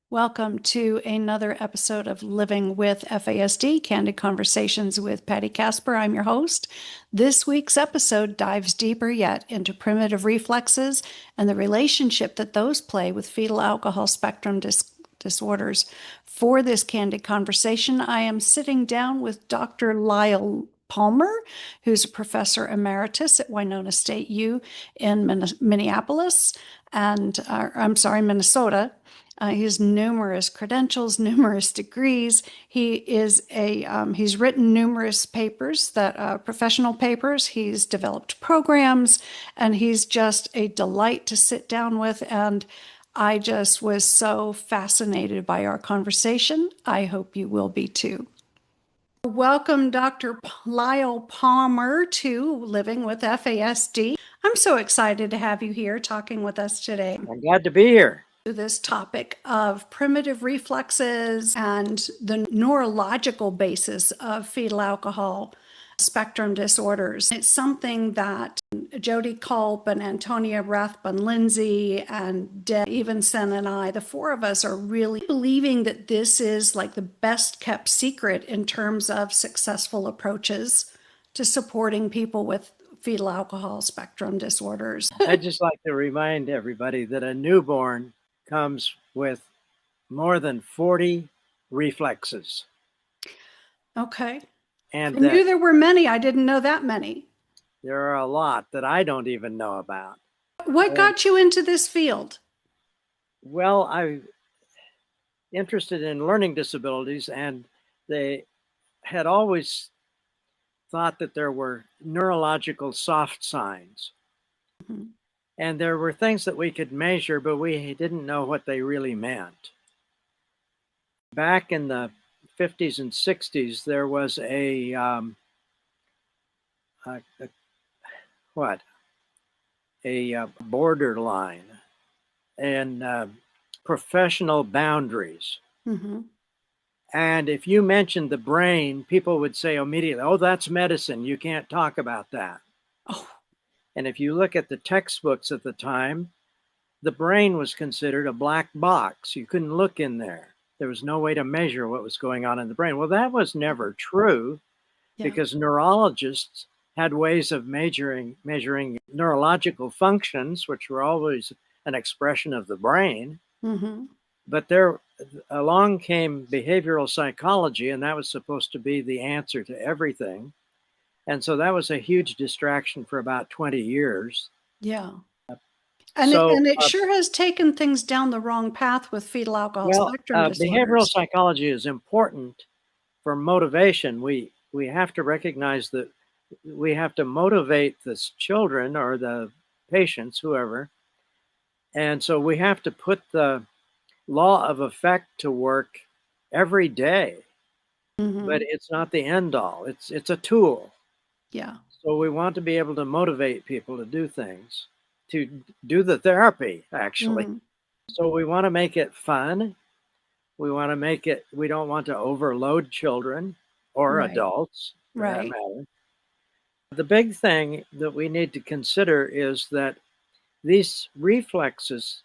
Welcome to another episode of Living with FASD, Candid Conversations with Patti Kasper. I'm your host. This week's episode dives deeper yet into primitive reflexes and the relationship that those play with fetal alcohol spectrum disorders. For this candid conversation, I am sitting down with Dr. Lyelle Palmer, who's a professor emeritus at Winona State U in Minneapolis, Minnesota. He has numerous credentials, numerous degrees. He's written numerous papers professional papers. He's developed programs, and he's just a delight to sit down with. And I just was so fascinated by our conversation. I hope you will be too. Welcome, Dr. Lyelle Palmer, to Living with FASD. I'm so excited to have you here talking with us today. I'm glad to be here. This topic of primitive reflexes and the neurological basis of fetal alcohol spectrum disorders. It's something that Jody Culp and Antonia Rathbun-Lindsay and Deb Evenson and I, the four of us, are really believing that this is like the best kept secret in terms of successful approaches to supporting people with fetal alcohol spectrum disorders. I'd just like to remind everybody that a newborn comes with more than 40 reflexes. Okay. And I knew there were many. I didn't know that many. There are a lot that I don't even know about. What got you into this field? Well, I'm interested in learning disabilities, and they had always thought that there were neurological soft signs. Mm-hmm. And there were things that we could measure, but we didn't know what they really meant. Back in the 50s and 60s, there was a borderline and professional boundaries. Mm-hmm. And if you mentioned the brain, people would say immediately, "Oh, that's medicine. You can't talk about that." Oh. And if you look at the textbooks at the time, the brain was considered a black box. You couldn't look in there. There was no way to measure what was going on in the brain. Well, that was never true, because neurologists had ways of measuring neurological functions, which were always an expression of the brain. Mm-hmm. But along came behavioral psychology, and that was supposed to be the answer to everything. And so that was a huge distraction for about 20 years. Yeah. And it sure has taken things down the wrong path with fetal alcohol spectrum disorders. Behavioral psychology is important for motivation. We have to recognize that we have to motivate the children or the patients, whoever. And so we have to put the law of effect to work every day. Mm-hmm. But it's not the end all. It's a tool. Yeah. So we want to be able to motivate people to do things, to do the therapy, actually. Mm-hmm. So we want to make it fun. We don't want to overload children or adults, for that matter. The big thing that we need to consider is that these reflexes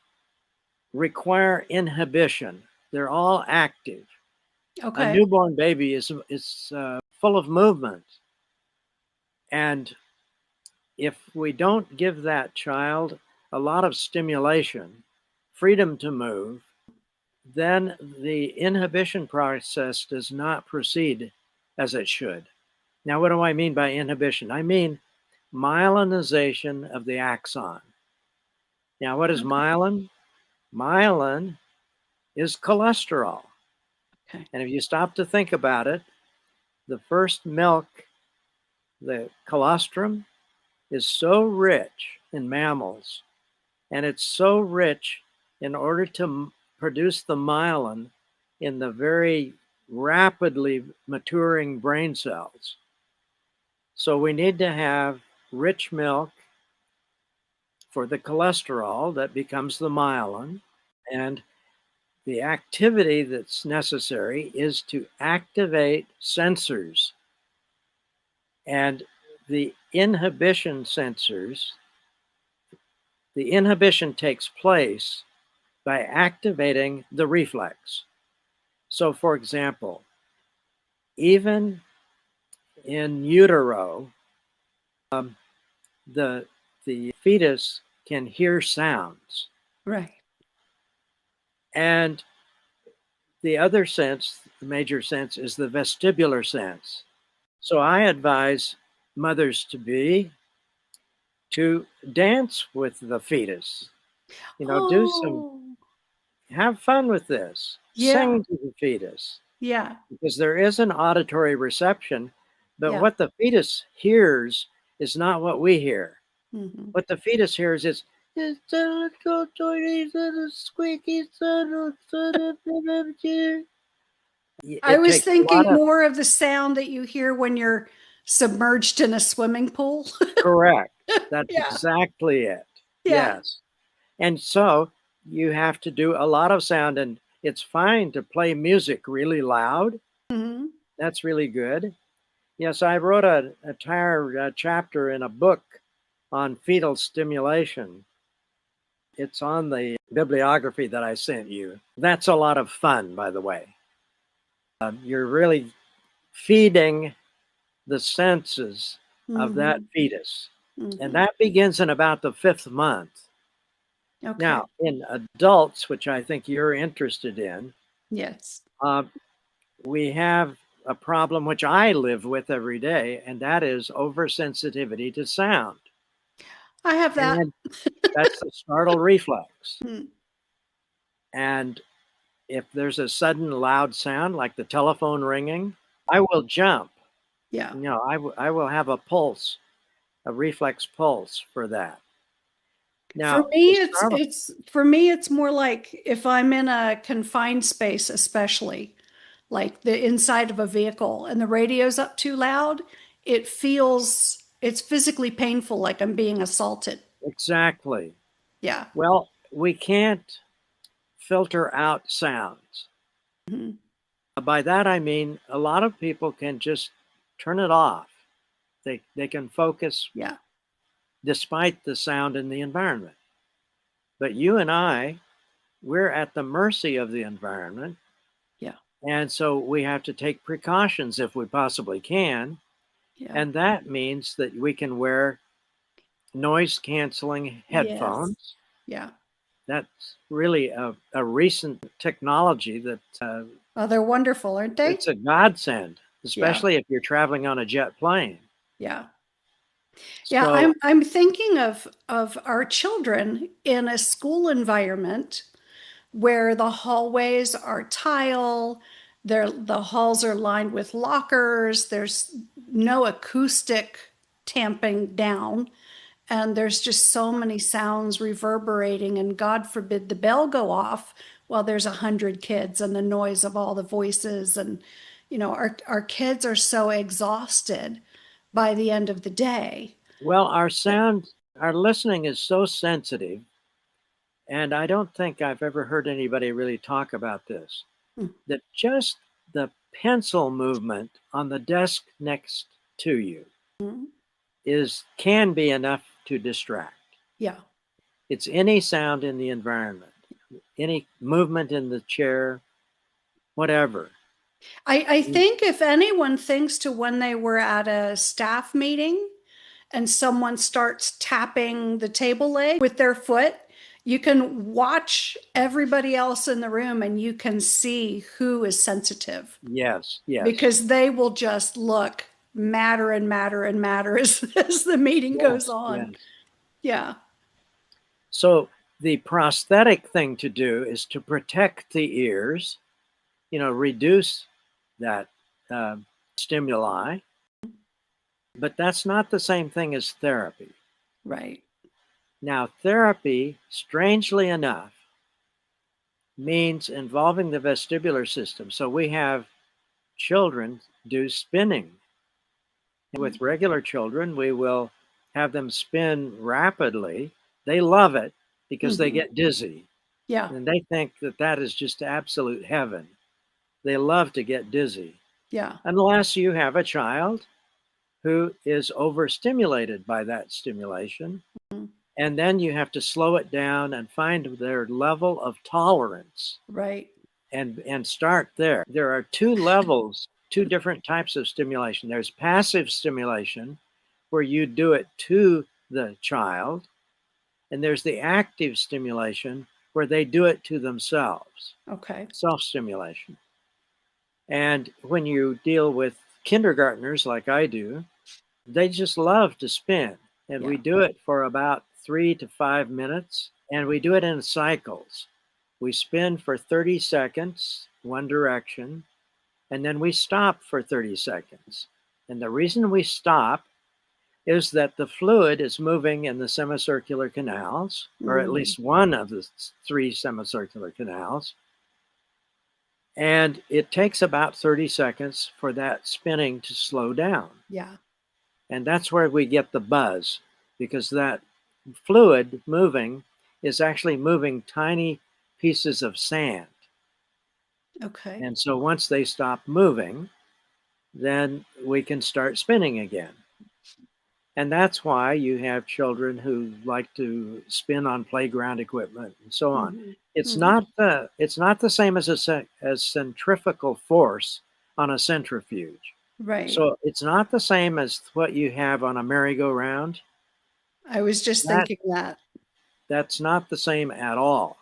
require inhibition. They're all active. Okay. A newborn baby is full of movement. And if we don't give that child a lot of stimulation, freedom to move, then the inhibition process does not proceed as it should. Now, what do I mean by inhibition? I mean myelinization of the axon. Now, what is myelin? Myelin is cholesterol. Okay. And if you stop to think about it, the first milk, the colostrum, is so rich in mammals, and it's so rich in order to produce the myelin in the very rapidly maturing brain cells. So we need to have rich milk for the cholesterol that becomes the myelin, and the activity that's necessary is to activate sensors. And the inhibition sensors, the inhibition takes place by activating the reflex. So, for example, even in utero, the fetus can hear sounds. Right. And the other sense, the major sense, is the vestibular sense. So I advise mothers to be to dance with the fetus. Oh, Have fun with this. yeah. Sing to the fetus Yeah. because there is an auditory reception, but Yeah. what the fetus hears is not what we hear. Hmm. What the fetus hears is this little tiny little squeaky son of I it was takes a thinking lot of more of the sound that you hear when you're submerged in a swimming pool. correct. That's Yeah. exactly it. Yeah. Yes. And so you have to do a lot of sound, and it's fine to play music really loud. Hmm. That's really good. Yes, I wrote an entire chapter in a book on fetal stimulation. It's on the bibliography that I sent you. That's a lot of fun, by the way. You're really feeding the senses of that Hmm. fetus. And Hmm. that begins in about the 5th month. Okay. Now, in adults, which I think you're interested in, Yes. uh, we have a problem which I live with every day, and that is oversensitivity to sound. I have that. And that's the startle reflex. Mm. And if there's a sudden loud sound like the telephone ringing, I will jump. Yeah. I will have a pulse, a reflex pulse for that. For Now, me, the startle, it's more like if I'm in a confined space, especially like the inside of a vehicle and the radio's up too loud, it's physically painful, like I'm being assaulted. exactly. Yeah. Well, we can't filter out sounds. Mhm. By that I mean a lot of people can just turn it off. They can focus Yeah. despite the sound in the environment. But you and I, we're at the mercy of the environment. Yeah. And so we have to take precautions if we possibly can. Yeah. And that means that we can wear noise canceling Yes. headphones. Yeah. That's really a recent technology that Oh, they're wonderful, aren't they? it's a godsend, Yeah. especially if you're traveling on a jet plane. Yeah. Yeah, So, I'm thinking of our children in a school environment where the hallways are tile, the halls are lined with lockers, there's no acoustic tamping down, and there's just so many sounds reverberating, and God forbid the bell go off while there's 100 kids and the noise of all the voices. And our kids are so exhausted by the end of the day. well, our listening is so sensitive, and I don't think I've ever heard anybody really talk about this, that just the pencil movement on the desk next to you Mhm. can be enough to distract. Yeah. It's any sound in the environment, any movement in the chair, whatever. I think if anyone thinks to when they were at a staff meeting and someone starts tapping the table leg with their foot, you can watch everybody else in the room and you can see who is sensitive Yes, yes, because they will just look madder and madder and madder as the meeting goes yes, on. yes. Yeah. So the prosthetic thing to do is to protect the ears, reduce that stimuli, but that's not the same thing as therapy. Right. Now, therapy, strangely enough, means involving the vestibular system. So we have children do spinning. With regular children, we will have them spin rapidly. They love it because they Mm-hmm. get dizzy Yeah. and they think that that is just absolute heaven. They love to get dizzy. Yeah. Unless you have a child who is overstimulated by that stimulation, And then you have to slow it down and find their level of tolerance. Right. And start there. There are two levels, two different types of stimulation. There's passive stimulation, where you do it to the child, and there's the active stimulation, where they do it to themselves. Okay. Self-stimulation. And when you deal with kindergartners like I do, they just love to spin. And we do it for about 3 to 5 minutes, and we do it in cycles. We spin for 30 seconds, one direction, and then we stop for 30 seconds. And the reason we stop is that the fluid is moving in the semicircular canals, or at least one of the 3 semicircular canals. And it takes about 30 seconds for that spinning to slow down. Yeah. And that's where we get the buzz, because that fluid moving is actually moving tiny pieces of sand. Okay. And so once they stop moving, then we can start spinning again. And that's why you have children who like to spin on playground equipment and so on. It's not the same as centrifugal force on a centrifuge. Right. So it's not the same as what you have on a merry-go-round. I was just thinking that. That's not the same at all.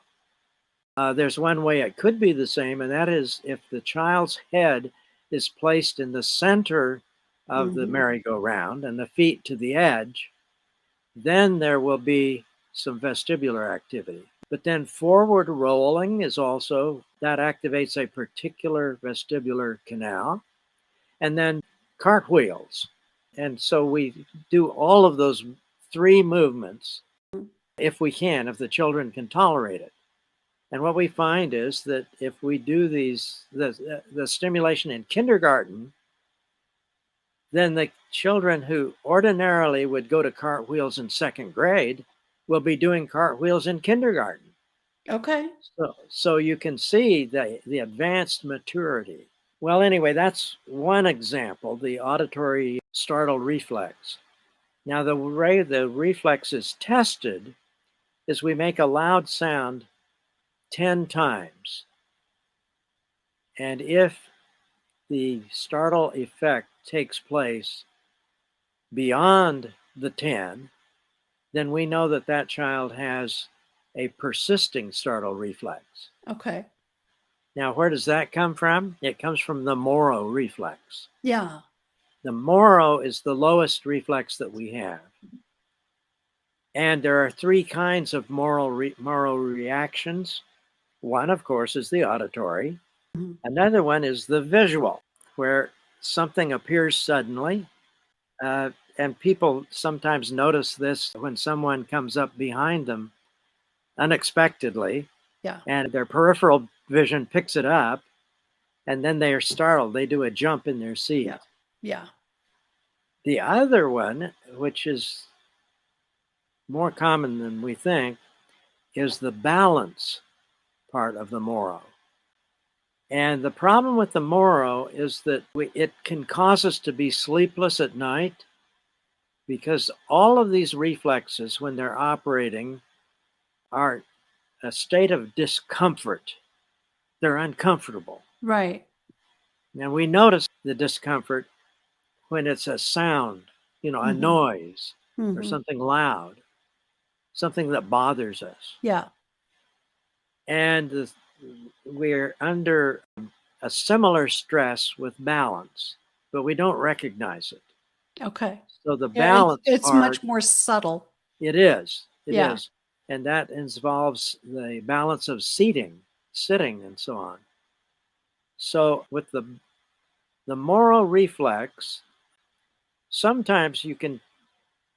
There's one way it could be the same, and that is if the child's head is placed in the center of the merry-go-round and the feet to the edge, then there will be some vestibular activity. But then forward rolling is also, that activates a particular vestibular canal. And then cartwheels. And so we do all of those 3 movements if we can, if the children can tolerate it. And what we find is that if we do the stimulation in kindergarten, then the children who ordinarily would go to cartwheels in 2nd grade will be doing cartwheels in kindergarten. Okay. So you can see the advanced maturity. Well, anyway, that's one example, the auditory startle reflex. Now, the way the reflex is tested is we make a loud sound 10 times. And if the startle effect takes place beyond the 10, then we know that that child has a persisting startle reflex. Okay. Now, where does that come from? It comes from the Moro reflex. Yeah. The Moro is the lowest reflex that we have. And there are 3 kinds of Moro reactions. One, of course, is the auditory. Another one is the visual, where something appears suddenly. And people sometimes notice this when someone comes up behind them unexpectedly. Yeah. And their peripheral vision picks it up, and then they are startled. They do a jump in their seat. Yeah. Yeah. The other one, which is more common than we think, is the balance part of the Moro. And the problem with the Moro is that it can cause us to be sleepless at night, because all of these reflexes, when they're operating, are a state of discomfort. They're uncomfortable. Right. Now, we notice the discomfort when it's a sound, a noise or something loud, something that bothers us. Yeah. And we're under a similar stress with balance, but we don't recognize it. Okay. So the balance it's part, much more subtle. It is. It Yeah. is. And that involves the balance of sitting, and so on. So with the Moro reflex, sometimes you can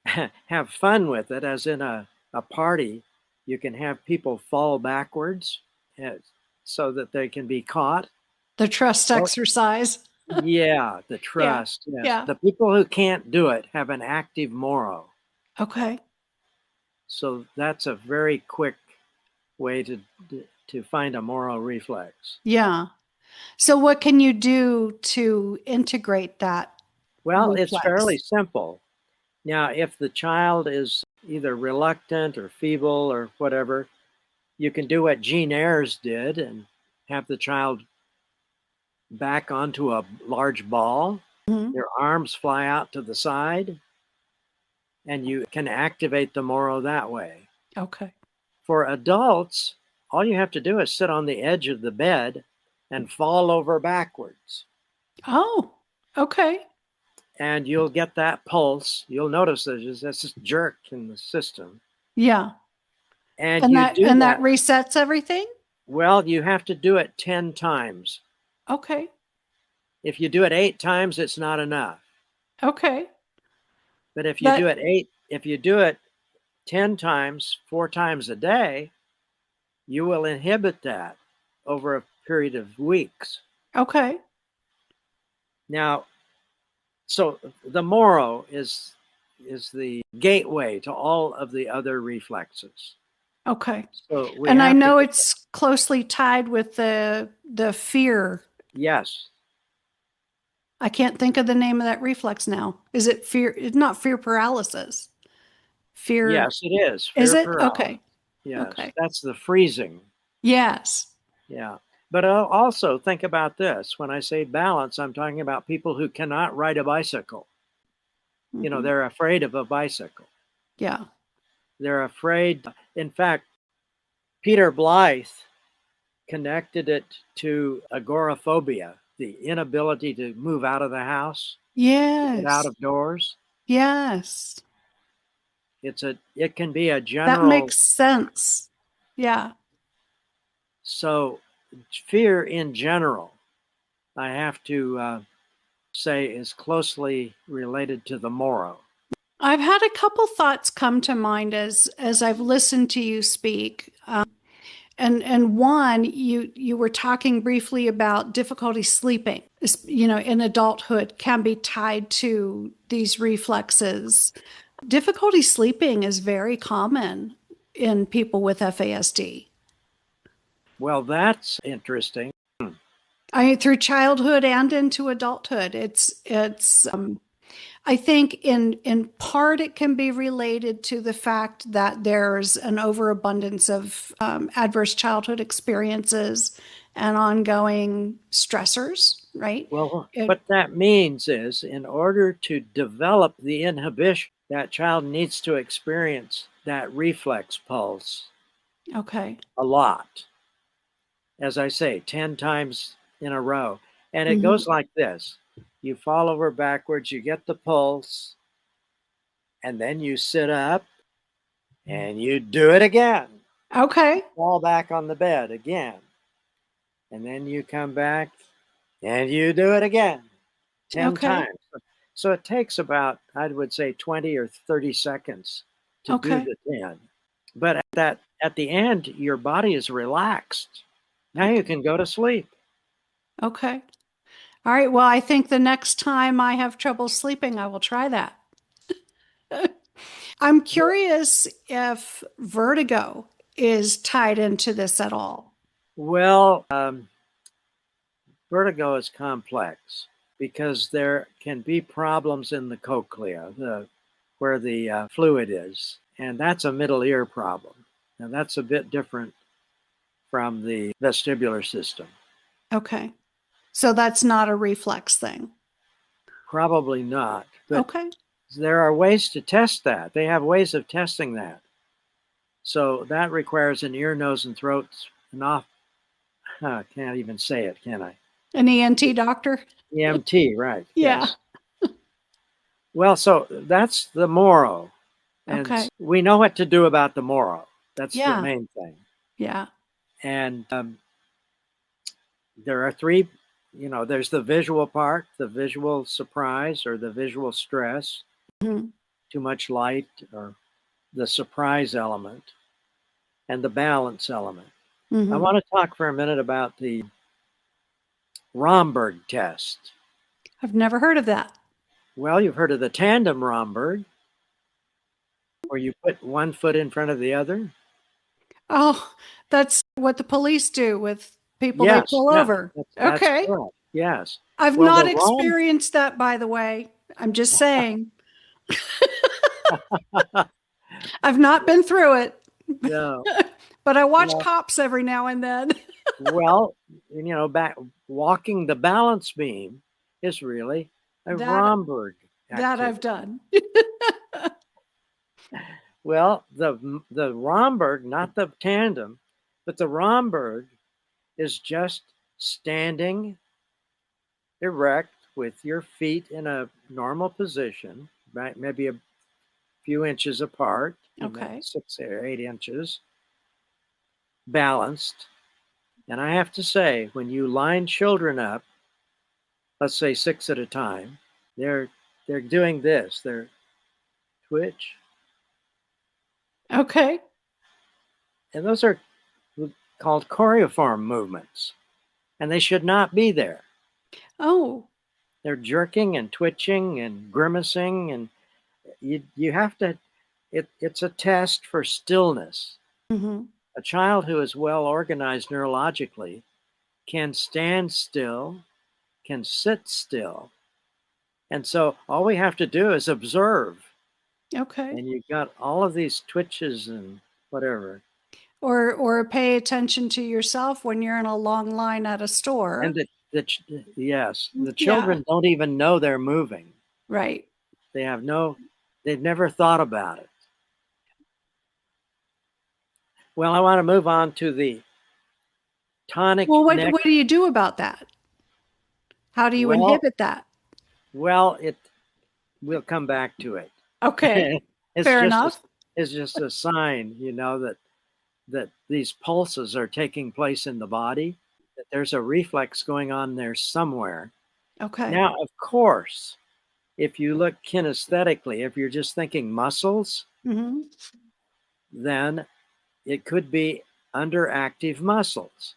have fun with it, as in a party. You can have people fall backwards so that they can be caught. The trust exercise. Yeah, the trust. Yes. Yeah. The people who can't do it have an active Moro. Okay. So that's a very quick way to find a Moro reflex. Yeah. So what can you do to integrate that? Well, reflex? it's fairly simple. Now, if the child is either reluctant or feeble or whatever, you can do what Jean Ayres did and have the child back onto a large ball. Their arms fly out to the side, and you can activate the Moro that way. Okay. For adults, all you have to do is sit on the edge of the bed and fall over backwards. Oh, okay. And you'll get that pulse. You'll notice there's this jerk in the system. Yeah. And And you that do and that. that resets everything? Well, you have to do it 10 times. Okay. If you do it 8 times, it's not enough. Okay. But if you do it 10 times, 4 times a day, you will inhibit that over a period of weeks. Okay. Now, so the Moro is the gateway to all of the other reflexes. Okay. So we And I have know to, it's closely tied with the fear. yes. I can't think of the name of that reflex now. Is it fear? It's not fear paralysis. Fear. Yes, it is. Is Fear it? paralysis. Okay. Yes, Okay. that's the freezing. Yes. Yeah. But also think about this. When I say balance, I'm talking about people who cannot ride a bicycle. You know, they're afraid of a bicycle. Yeah. They're afraid. In fact, Peter Blythe connected it to agoraphobia, the inability to move out of the house, get out Yes. of doors. Yes. It can be a That general. makes sense. Yeah. So fear in general, I have to say, is closely related to the Moro. I've had a couple thoughts come to mind as I've listened to you speak. And one, you were talking briefly about difficulty sleeping, in adulthood can be tied to these reflexes. Difficulty sleeping is very common in people with FASD. Well, that's interesting. Through childhood and into adulthood, I think in part it can be related to the fact that there's an overabundance of adverse childhood experiences and ongoing stressors, right? Well, what that means is in order to develop the inhibition, that child needs to experience that reflex pulse Okay. a lot. As I say, 10 times in a row. And it goes like this. You fall over backwards, you get the pulse, and then you sit up and you do it again. Okay. Fall back on the bed again. And then you come back and you do it again 10 times. So it takes about, I would say, 20 or 30 seconds to do the 10. But at the end, your body is relaxed. Now you can go to sleep. Okay. All right. Well, I think the next time I have trouble sleeping, I will try that. I'm curious if vertigo is tied into this at all. Well, vertigo is complex because there can be problems in the cochlea, where the fluid is, and that's a middle ear problem. Now, that's a bit different from the vestibular system. Okay. So that's not a reflex thing. Probably not. But okay. There are ways to test that. They have ways of testing that. So that requires an ear, nose, and throat. I can't even say it, can I? An ENT doctor? EMT, right. Yeah. Yes. Well, so that's the Moro. And we know what to do about the Moro. That's the main thing. Yeah. And there are three, there's the visual part, the visual surprise or the visual stress, too much light or the surprise element, and the balance element. I want to talk for a minute about the Romberg test. I've never heard of that. Well, you've heard of the tandem Romberg, where you put one foot in front of the other. Oh, that's what the police do with people they pull over. That's correct. Yes. I've not experienced that, by the way. I'm just saying. I've not been through it, No. but I watch Well, Cops every now and then. well, back walking the balance beam is really a That Romberg that I've activity. done. Well, the Romberg, not the tandem, but the Romberg is just standing erect with your feet in a normal position, right? Maybe a few inches apart, maybe Okay. 6 or 8 inches, balanced. And I have to say, when you line children up, let's say 6 at a time, they're they're doing this. They're twitch, Okay. and those are called choreiform movements, and they should not be there. Oh. They're jerking and twitching and grimacing, and you have to. It's a test for stillness. Hmm. A child who is well organized neurologically can stand still, can sit still, and so all we have to do is observe, Okay. and you've got all of these twitches and whatever. Or pay attention to yourself when you're in a long line at a And store. yes, the Yeah. children don't even know they're moving. Right. They have no, they've never thought about it. Well, I want to move on to the tonic Well, neck. what do you do about that? How do you Well, inhibit that? it we'll come back to it. Okay. it's Fair just a, enough. it's just a sign, that these pulses are taking place in the body, that there's a reflex going on there somewhere. Okay. Now, of course, if you look kinesthetically, if you're just thinking muscles, Hmm. then it could be underactive muscles.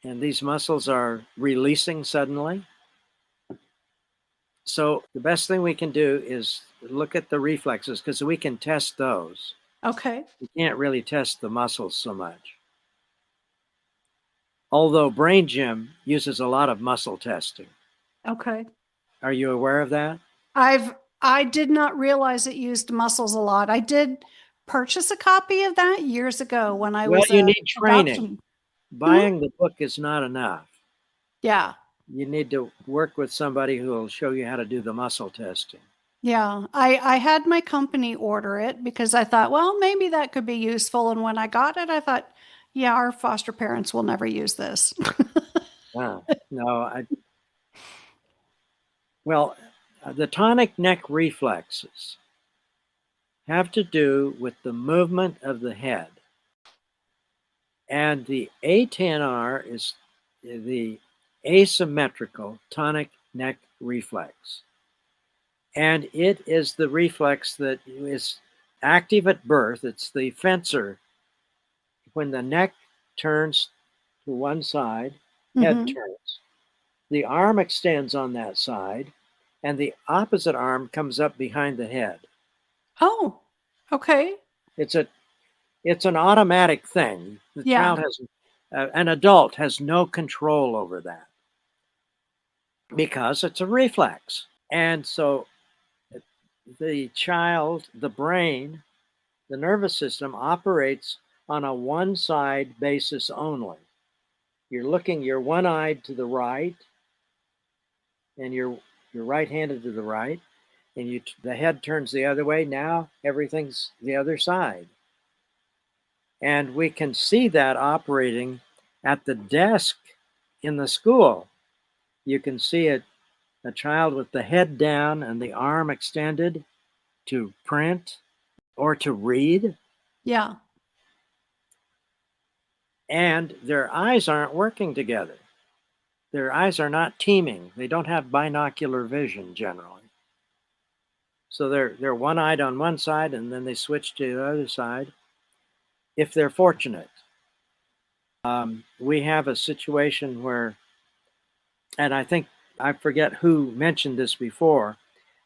And these muscles are releasing suddenly. So the best thing we can do is look at the reflexes because we can test those. Okay. We can't really test the muscles so much. Although Brain Gym uses a lot of muscle testing. Okay. Are you aware of that? I did not realize it used muscles a lot. I did purchase a copy of that years ago when I Well, was you a need training. adoption. Hmm? Buying the book is not enough. Yeah. You need to work with somebody who will show you how to do the muscle testing. Yeah. I had my company order it because I thought, well, maybe that could be useful. And when I got it, I thought, yeah, our foster parents will never use this. No, well, the tonic neck reflexes have to do with the movement of the head. And the A10R is the asymmetrical tonic neck reflex. And it is the reflex that is active at birth. It's the fencer. When the neck turns to one side, head Hmm. turns. The arm extends on that side, and the opposite arm comes up behind the head. Oh, okay. It's a it's an automatic thing. The Yeah. child has an adult has no control over that because it's a reflex. And so the child, the brain, the nervous system operates on a one side basis only. You're one eyed to the right, and you're right handed to the right, and the head turns the other way. Now everything's the other side. And we can see that operating at the desk in the school. You can see a child with the head down and the arm extended to print or to read, Yeah. and their eyes aren't working together. Their eyes are not teaming. They don't have binocular vision generally. So they're one-eyed on one side and then they switch to the other side if they're fortunate. We have a situation where, and I think I forget who mentioned this before,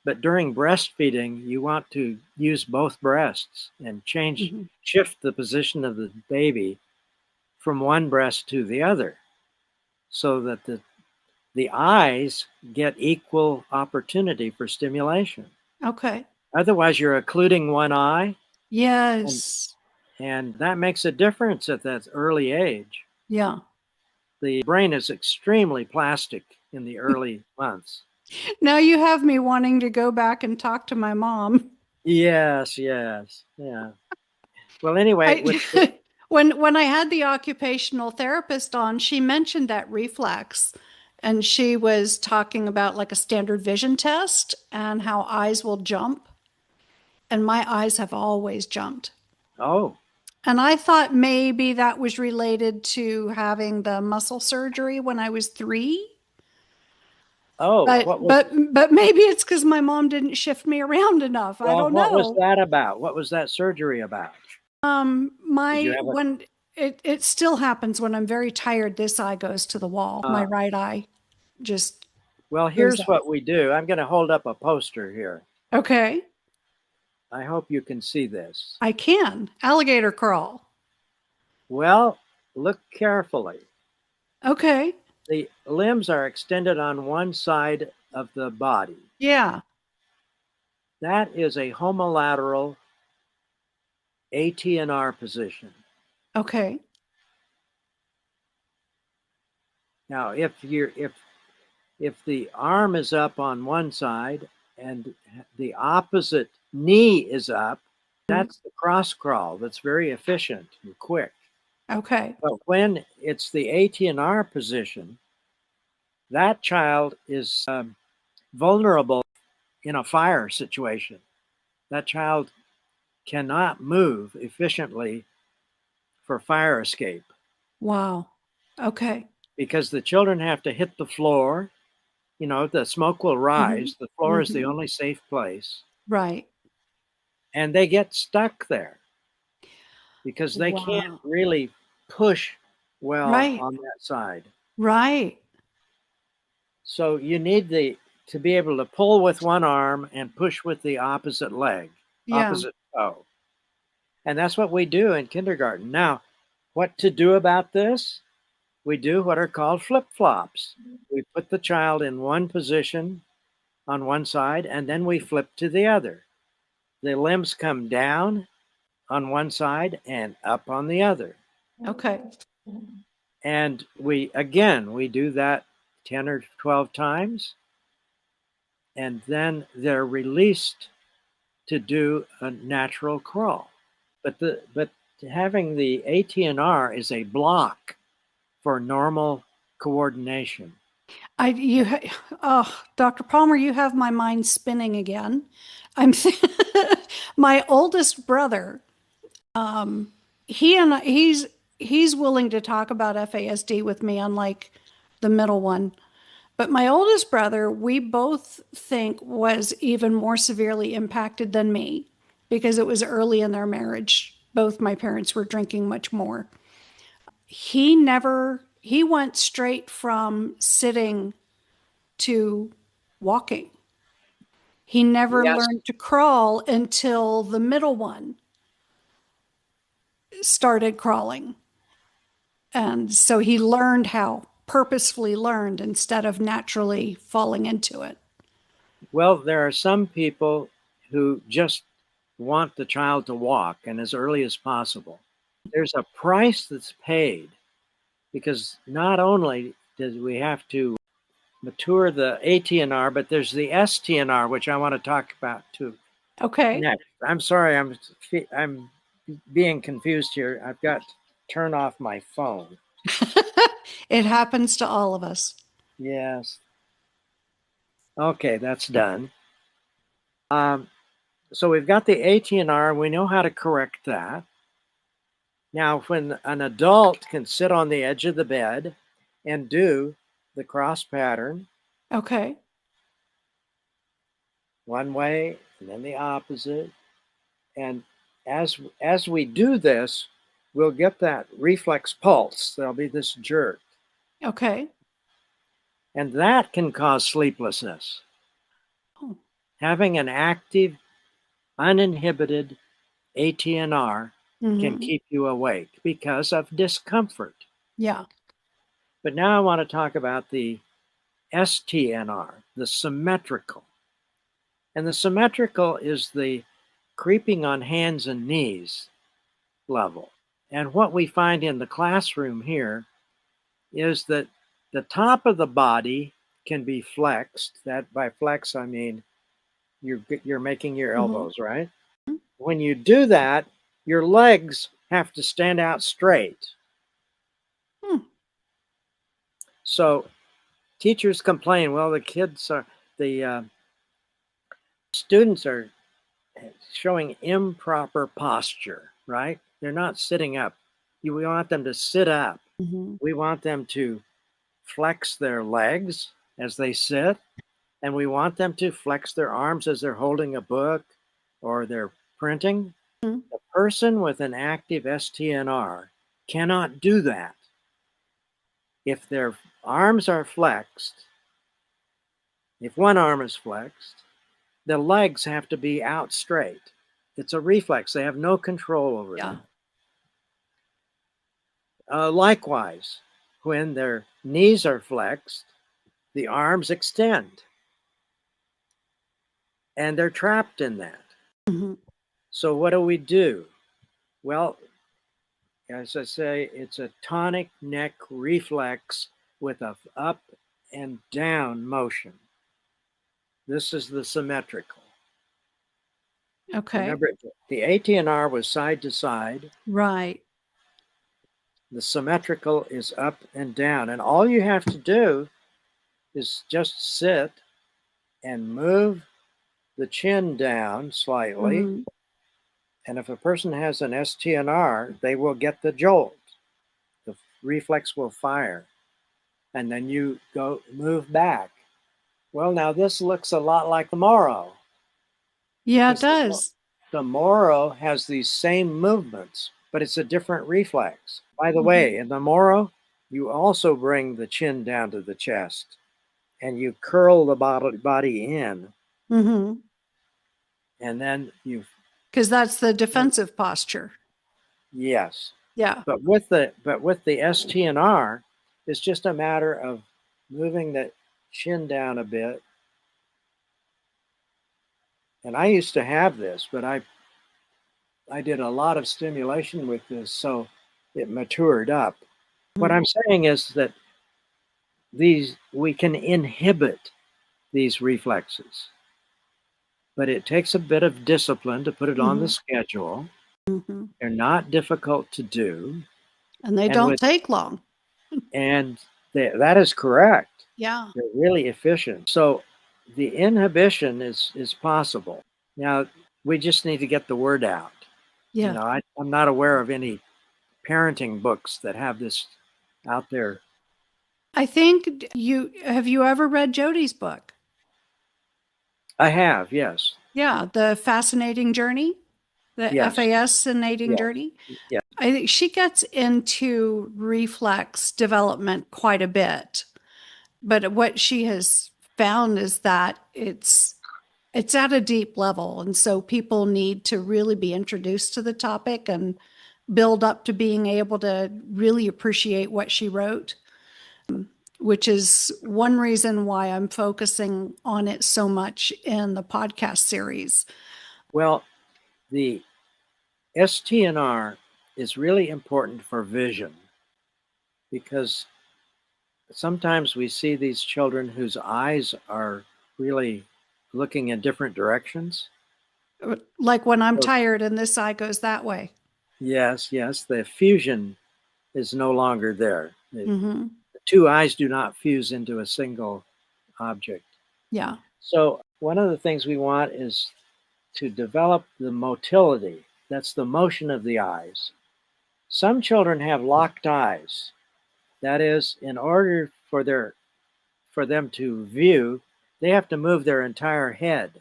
but during breastfeeding, you want to use both breasts and Hmm. shift the position of the baby from one breast to the other so that the eyes get equal opportunity for stimulation. Okay. Otherwise, you're occluding one eye, Yes. and that makes a difference at that early age. Yeah. The brain is extremely plastic in the early months. Now you have me wanting to go back and talk to my mom. Yes, yes, yeah. Well, anyway, I when I had the occupational therapist on, she mentioned that reflex, and she was talking about like a standard vision test and how eyes will jump, and my eyes have always jumped. oh, And I thought maybe that was related to having the muscle surgery when I was 3. oh, But what was but but maybe it's because my mom didn't shift me around enough. I well, don't what was know. that about? What was that surgery about? Did you My have a when it still happens when I'm very tired, this eye goes to the wall. My right eye just well, goes here's up. what we do. I'm going to hold up a poster here. Okay, I hope you can see this. I can. Alligator crawl. Well, look carefully. Okay. The limbs are extended on one side of the body. Yeah. That is a homolateral ATNR position. Okay. Now, if the arm is up on one side and the opposite knee is up, that's the cross crawl. That's very efficient and quick. Okay. But when it's the ATNR position, that child is vulnerable in a fire situation. That child cannot move efficiently for fire escape Wow. Okay. because the children have to hit the floor. You know, the smoke will Hmm. rise. The floor is the Hmm. only safe place. Right. And they get stuck there because they can't Wow. really push well Right. on that side. Right. So you need to be able to pull with one arm and push with the opposite leg, Yeah. opposite toe. And that's what we do in kindergarten. Now, what to do about this? We do what are called flip flops. We put the child in one position on one side and then we flip to the other. The limbs come down on one side and up on the other. Okay. And we do that 10 or 12 times and then they're released to do a natural crawl. But having the ATNR is a block for normal coordination. Oh, Dr. Palmer, you have my mind spinning again. I'm my oldest brother. He and he's willing to talk about FASD with me, unlike the middle one. But my oldest brother, we both think was even more severely impacted than me because it was early in their marriage. Both my parents were drinking much more. He went straight from sitting to walking. He never Yes. learned to crawl until the middle one started crawling. And so he learned how, purposefully learned instead of naturally falling into it. Well, there are some people who just want the child to walk and as early as possible. There's a price that's paid because not only did we have to mature the ATNR, but there's the STNR, which I want to talk about too Okay. next. I'm sorry, I'm being confused here. I've got to turn off my phone. It happens to all of us. Yes. Okay, that's done. Um, so we've got the ATNR. We know how to correct that. Now, when an adult can sit on the edge of the bed and do the cross pattern Okay. one way and then the opposite, and as we do this, we'll get that reflex pulse. There'll be this jerk, Okay. and that can cause sleeplessness. Oh, Having an active, uninhibited ATNR can mm-hmm. keep you awake because of discomfort. Yeah. But now I want to talk about the STNR, the symmetrical. And the symmetrical is the creeping on hands and knees level. And what we find in the classroom here is that the top of the body can be flexed. That by flex, I mean you're making your elbows, right? When you do that, your legs have to stand out straight. So teachers complain, well, the students are showing improper posture, right? They're not sitting up. We want them to sit up. We want them to flex their legs as they sit, and we want them to flex their arms as they're holding a book or they're printing. A person with an active STNR cannot do that. If their arms are flexed, if one arm is flexed, the legs have to be out straight. It's a reflex. They have no control over them. Likewise, when their knees are flexed, the arms extend. And they're trapped in that. So what do we do? Well, as I say, it's a tonic neck reflex with a up and down motion. This is the symmetrical. Okay. Remember, the ATNR was side to side. Right. The symmetrical is up and down. And all you have to do is just sit and move the chin down slightly. And if a person has an STNR, they will get the jolt. The reflex will fire. And then you move back. Well, now this looks a lot like the Moro. Yeah, it does. The Moro has these same movements, but it's a different reflex. By the way, in the Moro, you also bring the chin down to the chest and you curl the body in. And then because that's the defensive posture. Yes. Yeah. But with the STNR, it's just a matter of moving the chin down a bit. And I used to have this, but I did a lot of stimulation with this, so it matured up. What I'm saying is that we can inhibit these reflexes, but it takes a bit of discipline to put it on the schedule. They're not difficult to do. And they don't take long. And that is correct. Yeah. They're really efficient. So the inhibition is possible. Now, we just need to get the word out. Yeah. You know, I'm not aware of any parenting books that have this out there. I think have you ever read Jody's book? I have, yes. Yeah, The Fascinating Journey, the Yes. Fascinating Journey. Yeah. I think she gets into reflex development quite a bit. But what she has found is that it's at a deep level. And so people need to really be introduced to the topic and build up to being able to really appreciate what she wrote, which is one reason why I'm focusing on it so much in the podcast series. Well, the STNR is really important for vision because sometimes we see these children whose eyes are really looking in different directions. Like when I'm tired and this eye goes that way. Yes, the fusion is no longer there. The two eyes do not fuse into a single object. Yeah. So one of the things we want is to develop the motility. That's the motion of the eyes. Some children have locked eyes. That is, in order for them to view, they have to move their entire head.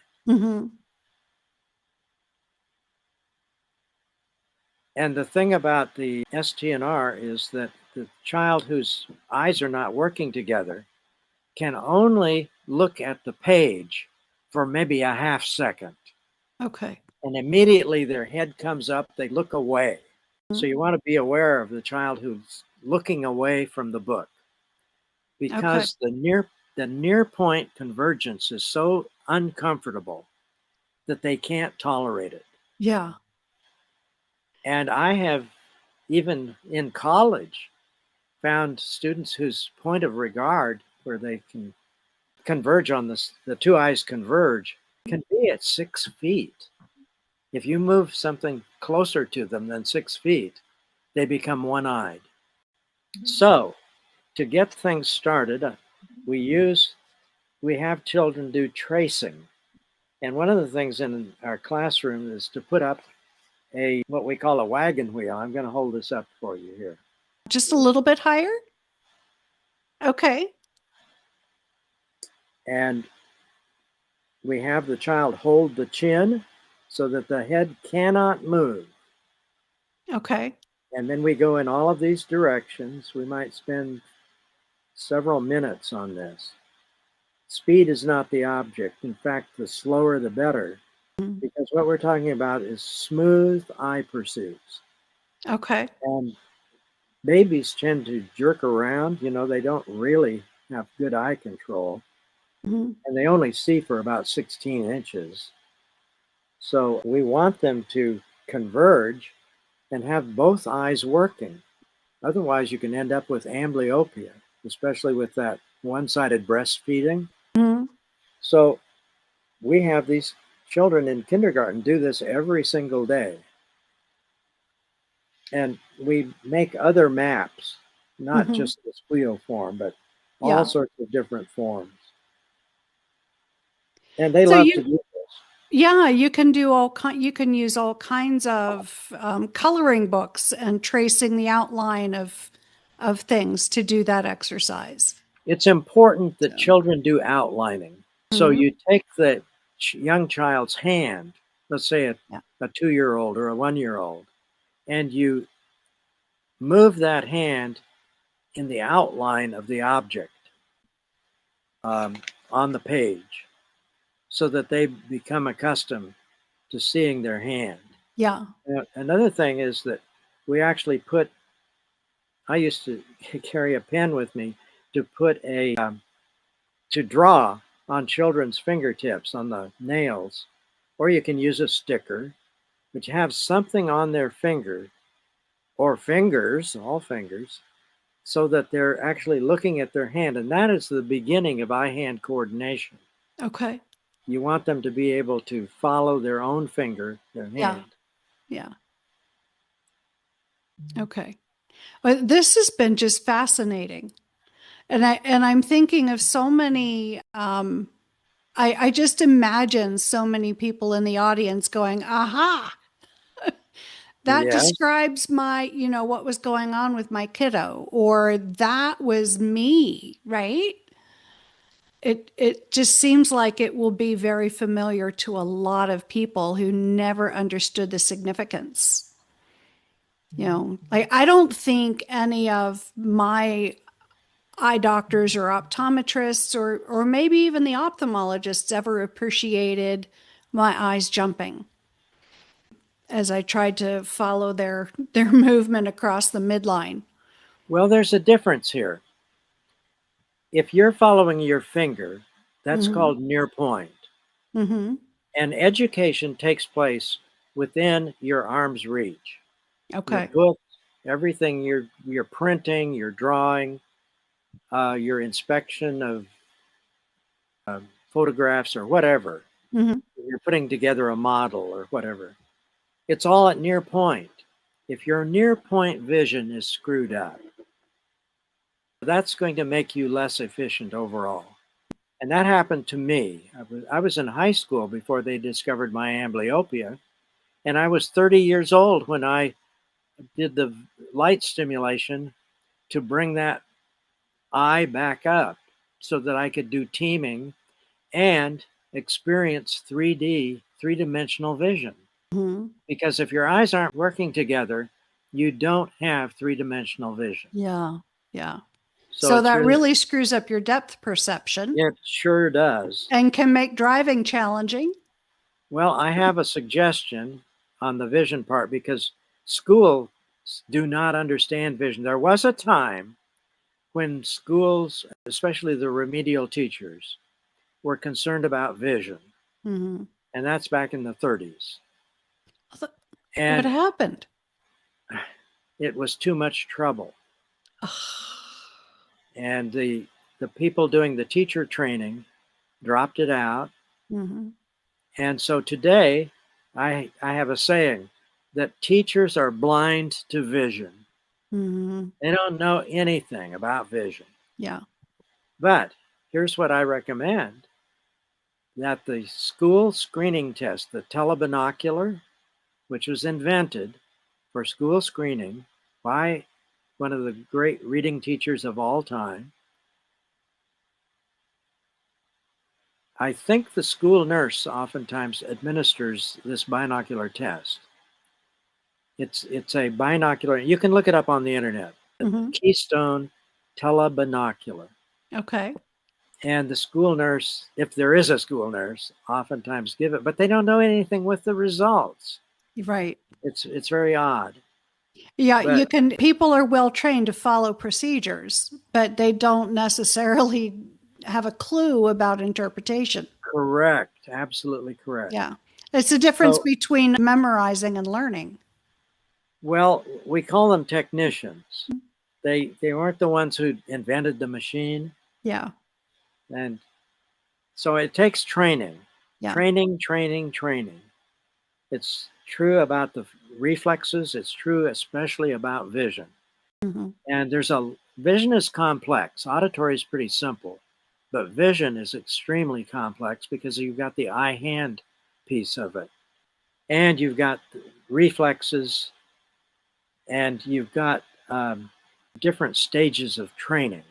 And the thing about the STNR is that the child whose eyes are not working together can only look at the page for maybe a half second. Okay. And immediately their head comes up, they look away. So you want to be aware of the child who's looking away from the book because the near point convergence is so uncomfortable. that they can't tolerate it. Yeah. And I have, even in college, found students whose point of regard, where they can converge on this, the two eyes converge, can be at 6 feet. If you move something closer to them than 6 feet, they become one-eyed. So, to get things started, we have children do tracing. And one of the things in our classroom is to put up what we call a wagon wheel. I'm going to hold this up for you here. Just a little bit higher? Okay. And we have the child hold the chin so that the head cannot move. Okay. And then we go in all of these directions. We might spend several minutes on this. Speed is not the object. In fact, the slower the better, because what we're talking about is smooth eye pursuits. Okay. And babies tend to jerk around. You know, they don't really have good eye control. And they only see for about 16 inches. So we want them to converge and have both eyes working. Otherwise, you can end up with amblyopia, especially with that one-sided breastfeeding. So we have these children in kindergarten do this every single day. And we make other maps, not just this wheel form, but all sorts of different forms. And they love to do this. Yeah, you can do you can use all kinds of coloring books and tracing the outline of things to do that exercise. It's important that children do outlining. So you take the young child's hand, let's say a 2-year-old or a 1-year-old, and you move that hand in the outline of the object on the page so that they become accustomed to seeing their hand. Yeah. Another thing is that we actually I used to carry a pen with me to put to draw on children's fingertips, on the nails, or you can use a sticker, but you have something on their finger or fingers, all fingers, so that they're actually looking at their hand. And that is the beginning of eye-hand coordination. Okay. You want them to be able to follow their own finger, their hand. Yeah. Okay. Well, this has been just fascinating. And I'm thinking of so many I just imagine so many people in the audience going, aha, that Yes. describes what was going on with my kiddo, or that was me, right? It just seems like it will be very familiar to a lot of people who never understood the significance. Like I don't think any of my eye doctors or optometrists or maybe even the ophthalmologists ever appreciated my eyes jumping as I tried to follow their movement across the midline. Well, there's a difference here. If you're following your finger, that's called near point. And education takes place within your arm's reach. Okay. Your book, everything you're printing, your drawing, your inspection of photographs or whatever. You're putting together a model or whatever. It's all at near point. If your near point vision is screwed up, that's going to make you less efficient overall. And that happened to me. I was in high school before they discovered my amblyopia. And I was 30 years old when I did the light stimulation to bring that eye back up so that I could do teaming and experience 3D, three-dimensional vision. Because if your eyes aren't working together, you don't have three-dimensional vision. Yeah. Yeah. So it's that really screws up your depth perception. It sure does. And can make driving challenging. Well, I have a suggestion on the vision part because schools do not understand vision. There was a time when schools, especially the remedial teachers, were concerned about vision. And that's back in the 30s. What And happened? it was too much trouble. And the people doing the teacher training dropped it out. Mm-hmm. And so today, I have a saying that teachers are blind to vision. Mm-hmm. They don't know anything about vision. Yeah. But here's what I recommend, that the school screening test, the telebinocular, which was invented for school screening by one of the great reading teachers of all time. I think the school nurse oftentimes administers this binocular test. It's a binocular. You can look it up on the internet. Mm-hmm. Keystone telebinocular. Okay. And the school nurse, if there is a school nurse, oftentimes give it, but they don't know anything with the results. Right. It's very odd. Yeah, But people are well trained to follow procedures, but they don't necessarily have a clue about interpretation. correct, absolutely correct. Yeah. It's the difference So, between memorizing and learning. well, we call them technicians. They weren't the ones who invented the machine. Yeah. And so it takes training. Yeah. Training. It's true about the reflexes. It's true especially about vision. Mm-hmm. And vision is complex. Auditory is pretty simple, but vision is extremely complex because you've got the eye-hand piece of it, and you've got reflexes, and you've got different stages of training.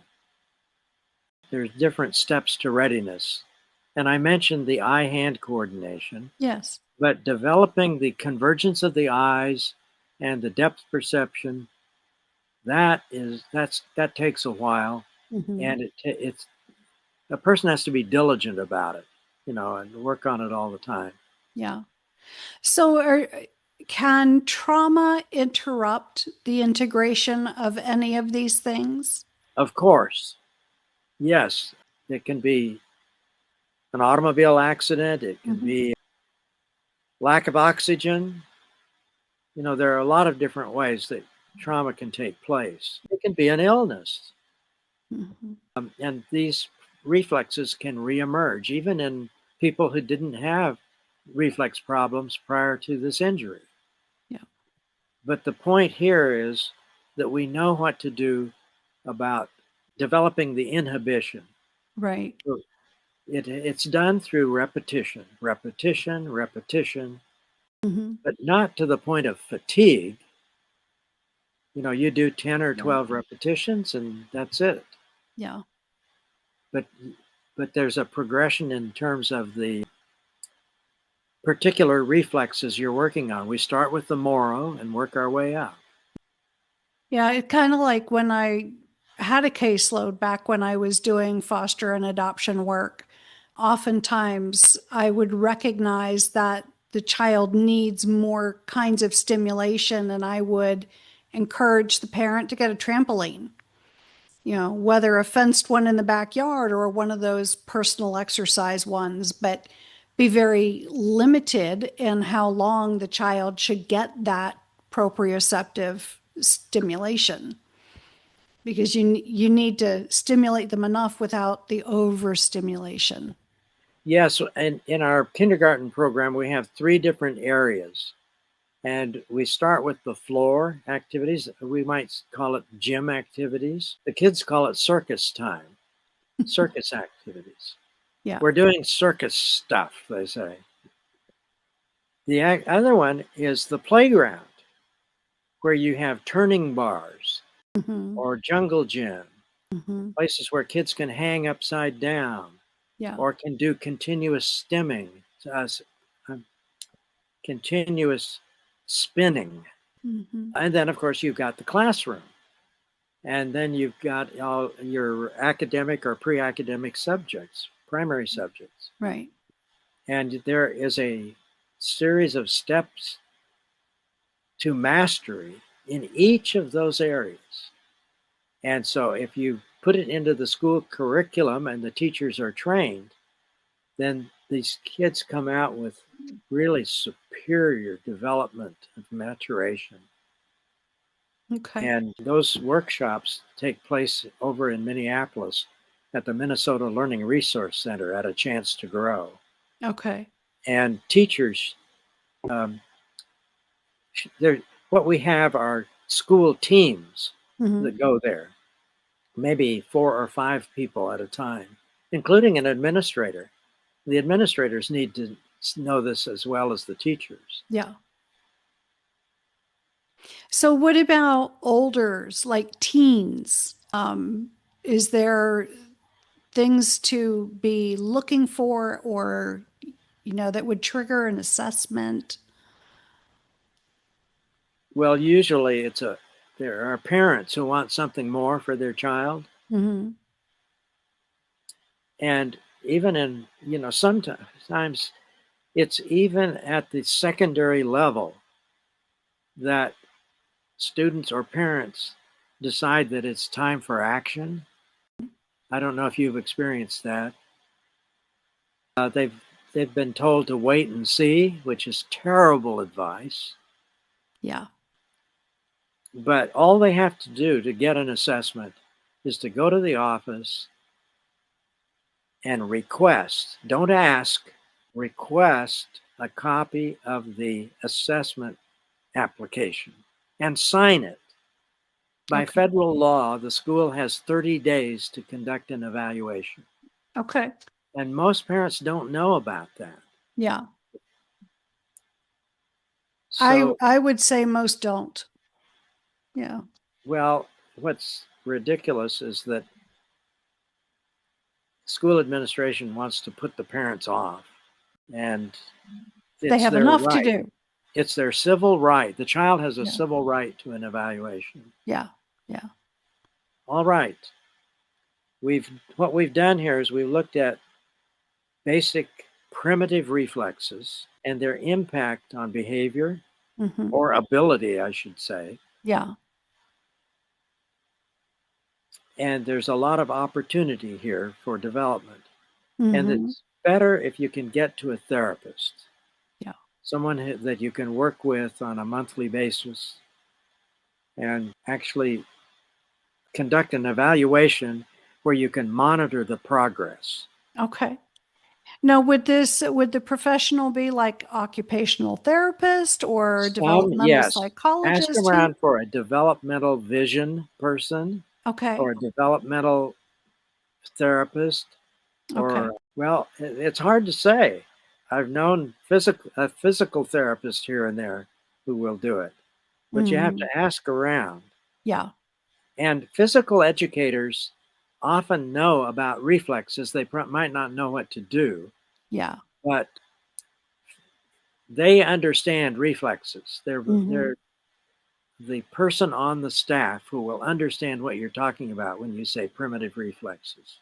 There's different steps to readiness. And I mentioned the eye-hand coordination, Yes. but developing the convergence of the eyes and the depth perception, that takes a while, Mm-hmm. and it's a person has to be diligent about it, and work on it all the time. Yeah. So can trauma interrupt the integration of any of these things? Of course, yes, it can be an automobile accident. It can Mm-hmm. be lack of oxygen. There are a lot of different ways that trauma can take place. It can be an illness. Mm-hmm. And these reflexes can reemerge, even in people who didn't have reflex problems prior to this injury. Yeah. But the point here is that we know what to do about developing the inhibition. Right. So it's done through repetition, Mm-hmm. but not to the point of fatigue. You do 10 or 12 repetitions and that's it. Yeah. But there's a progression in terms of the particular reflexes you're working on. We start with the Moro and work our way up. Yeah, it's kind of like when I had a caseload back when I was doing foster and adoption work. Oftentimes, I would recognize that the child needs more kinds of stimulation, and I would encourage the parent to get a trampoline, whether a fenced one in the backyard or one of those personal exercise ones, but be very limited in how long the child should get that proprioceptive stimulation, because you need to stimulate them enough without the overstimulation. Yes, and in our kindergarten program, we have 3 different areas. And we start with the floor activities. We might call it gym activities. The kids call it circus time, circus activities. Yeah. We're doing circus stuff, they say. The other one is the playground, where you have turning bars Mm-hmm. or jungle gym, Mm-hmm. places where kids can hang upside down Yeah. or can do continuous stimming, continuous spinning. Mm-hmm. And then, of course, you've got the classroom. And then you've got all your academic or pre-academic subjects, primary subjects. Right. And there is a series of steps to mastery in each of those areas. And so if you put it into the school curriculum and the teachers are trained, then these kids come out with really superior development of maturation. Okay. And those workshops take place over in Minneapolis at the Minnesota Learning Resource Center at A Chance to Grow. Okay. And teachers, um, what we have are school teams that go there, maybe 4 or 5 people at a time, including an administrator. The administrators need to know this as well as the teachers. Yeah. So what about olders, like teens? Is there things to be looking for or, that would trigger an assessment? Well, usually there are parents who want something more for their child. Mm-hmm. And even sometimes it's even at the secondary level that students or parents decide that it's time for action. I don't know if you've experienced that. They've been told to wait and see, which is terrible advice. Yeah. But all they have to do to get an assessment is to go to the office and request, don't ask, request a copy of the assessment application and sign it. By Okay. federal law, the school has 30 days to conduct an evaluation. Okay. And most parents don't know about that. Yeah. So, I would say most don't. Yeah. well, what's ridiculous is that school administration wants to put the parents off, and They it's have their enough to right. do. It's their civil right. The child has a Yeah. civil right to an evaluation. Yeah. Yeah. All right. What we've done here is we've looked at basic primitive reflexes and their impact on behavior Mm-hmm. or ability, I should say. Yeah. And there's a lot of opportunity here for development. And Mm-hmm. it's better if you can get to a therapist, Yeah. someone that you can work with on a monthly basis and actually conduct an evaluation where you can monitor the progress. Okay. Now, would the professional be like occupational therapist or developmental Yes. Ask psychologist? around for a developmental vision person Okay. or a developmental therapist Okay. well, it's hard to say. I've known a physical therapist here and there who will do it, but you have Mm-hmm. to ask around. Yeah. And physical educators often know about reflexes. They might not know what to do, Yeah. but they understand reflexes. Mm-hmm. They're the person on the staff who will understand what you're talking about when you say primitive reflexes.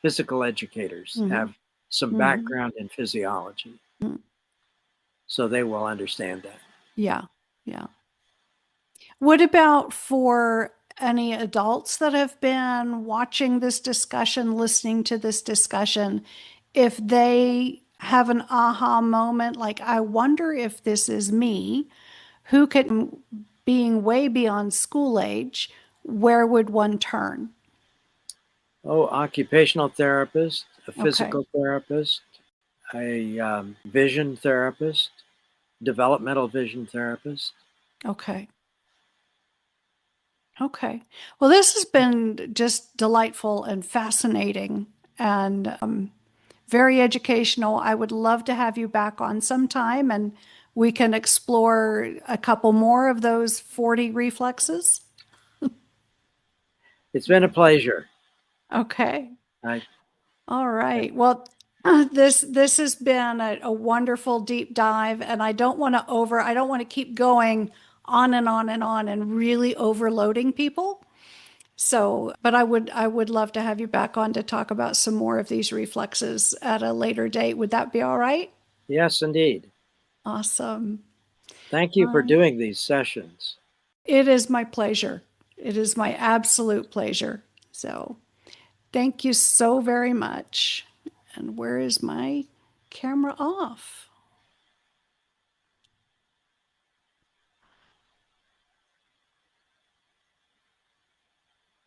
Physical educators Mm-hmm. have some Mm-hmm. background in physiology, so they will understand that. Yeah. Yeah. What about for any adults that have been watching this discussion, listening to this discussion, if they have an aha moment, like, I wonder if this is me, who could, being way beyond school age, where would one turn? Oh, occupational therapist, a Okay. physical therapist, a vision therapist, developmental vision therapist. Okay. Okay. Well, this has been just delightful and fascinating and very educational. I would love to have you back on sometime and we can explore a couple more of those 40 reflexes. It's been a pleasure. Okay. I, All I right. Well, this has been a wonderful deep dive, and I don't want to keep going on and on and on and really overloading people. So, but I would love to have you back on to talk about some more of these reflexes at a later date. Would that be all right? yes, indeed. Awesome. Thank you for doing these sessions. It is my pleasure. It is my absolute pleasure. So, thank you so very much. And where is my camera off?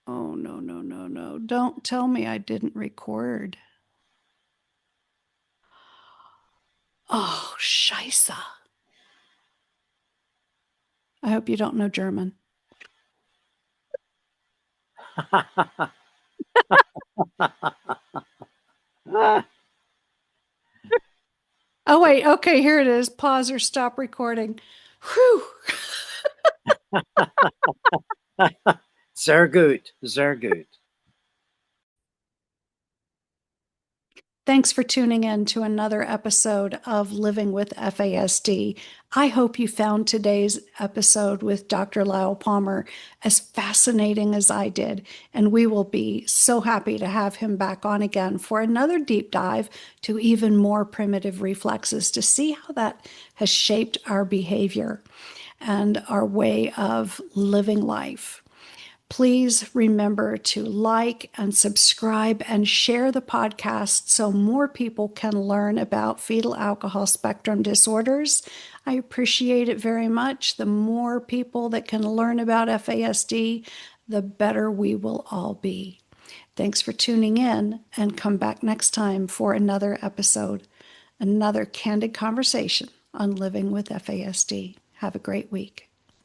Oh, no, no, no, no. Don't tell me I didn't record. Oh, Scheisse. I hope you don't know German. Oh, wait. Okay, here it is. Pause or stop recording. Whew. Sehr gut. Sehr gut. Thanks for tuning in to another episode of Living with FASD. I hope you found today's episode with Dr. Lyelle Palmer as fascinating as I did, and we will be so happy to have him back on again for another deep dive to even more primitive reflexes to see how that has shaped our behavior and our way of living life. Please remember to like and subscribe and share the podcast so more people can learn about fetal alcohol spectrum disorders. I appreciate it very much. The more people that can learn about FASD, the better we will all be. Thanks for tuning in, and come back next time for another episode, another candid conversation on living with FASD. Have a great week.